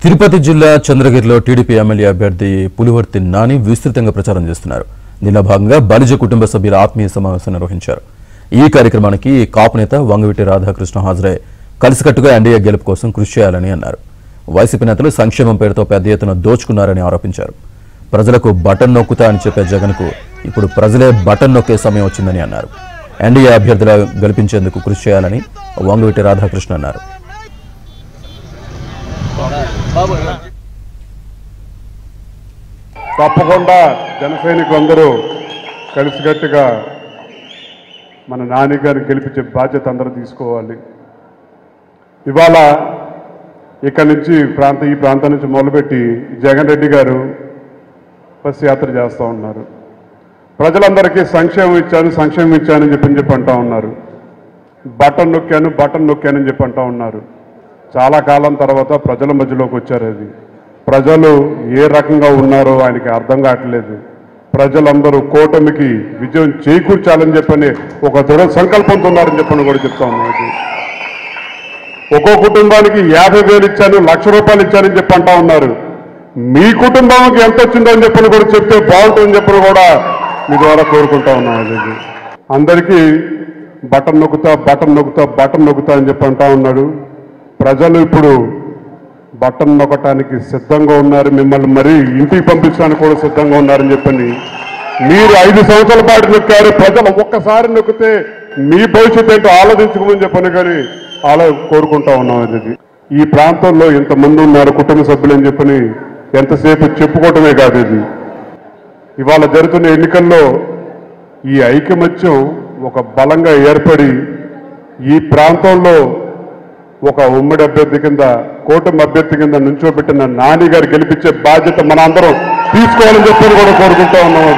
తిరుపతి జిల్లా చంద్రగిరిలో TDP MLA అభ్యర్థి పులివర్తి నాని విస్తృతంగా ప్రచారం చేస్తున్నారు. దీనిలో భాగంగా బలిజ కుటుంబ సభ్యుల ఆత్మీయ సమావేశం నిర్వహించారు. ఈ కార్యక్రమానికి కాపు నేత వంగవీటి రాధాకృష్ణ హాజరై కలిసికట్టుగా ఎన్డీఏ గెలుపు కోసం కృషి చేయాలని అన్నారు. వైసీపీ నేతలు సంక్షేమం పేరుతో పెద్ద ఎత్తున దోచుకున్నారని ఆరోపించారు. ప్రజలకు బటన్ నొక్కుతా అని చెప్పే జగన్కు ఇప్పుడు ప్రజలే బటన్ నొక్కే సమయం వచ్చిందని అన్నారు. ఎన్డీఏ అభ్యర్థుల గెలిపించేందుకు కృషి చేయాలని వంగవీటి రాధాకృష్ణ అన్నారు. తప్పకుండా జన సైనికులందరూ కలిసికట్టుగా మన నాని గారిని గెలిపించే బాధ్యత అందరూ తీసుకోవాలి. ఇవాళ ఇక్కడి నుంచి ఈ ప్రాంతం నుంచి మొదలుపెట్టి జగన్ రెడ్డి గారు బస్ యాత్ర చేస్తూ ఉన్నారు. ప్రజలందరికీ సంక్షేమం ఇచ్చానని చెప్పి అంటూ ఉన్నారు. బటన్ నొక్కానని చెప్పి అంటూ ఉన్నారు. చాలా కాలం తర్వాత ప్రజల మధ్యలోకి వచ్చారు. అది ప్రజలు ఏ రకంగా ఉన్నారో ఆయనకి అర్థం కావట్లేదు. ప్రజలందరూ కూటమికి విజయం చేకూర్చాలని చెప్పని ఒక దృఢ సంకల్పంతో ఉన్నారని చెప్పని కూడా చెప్తా ఉన్నారు. ఒక్కో కుటుంబానికి 50,000 ఇచ్చాను, 1,00,000 రూపాయలు ఇచ్చానని చెప్పి అంటా ఉన్నారు. మీ కుటుంబానికి ఎంత వచ్చిందో అని చెప్పని కూడా చెప్తే బాగుంటుందని చెప్పని కూడా మీ ద్వారా కోరుకుంటా ఉన్నాను. అందరికీ బటన్ నొక్కుతా అని చెప్పి అంటా ఉన్నాడు. ప్రజలు ఇప్పుడు బటన్ నొక్కటానికి సిద్ధంగా ఉన్నారు. మిమ్మల్ని మరీ ఇంటికి పంపించడానికి కూడా సిద్ధంగా ఉన్నారని చెప్పని మీరు 5 సంవత్సరాల పాటు నొక్కారు. ప్రజలు ఒక్కసారి నొక్కితే మీ భవిష్యత్తు ఏంటో ఆలోచించుకోమని చెప్పని కానీ కోరుకుంటా ఉన్నాం. అది ఈ ప్రాంతంలో ఇంతమంది ఉన్నారు కుటుంబ సభ్యులు అని చెప్పని ఎంతసేపు చెప్పుకోవటమే కాదు. ఇది ఇవాళ జరుగుతున్న ఎన్నికల్లో ఈ ఐకమత్యం ఒక బలంగా ఏర్పడి ఈ ప్రాంతంలో ఒక ఉమ్మడి అభ్యర్థి కింద కూటమి అభ్యర్థి కింద నుంచోబెట్టిన నాని గారు గెలిపించే బాధ్యత మన అందరం తీసుకోవాలని చెప్పి కూడా కోరుకుంటా ఉన్నాం.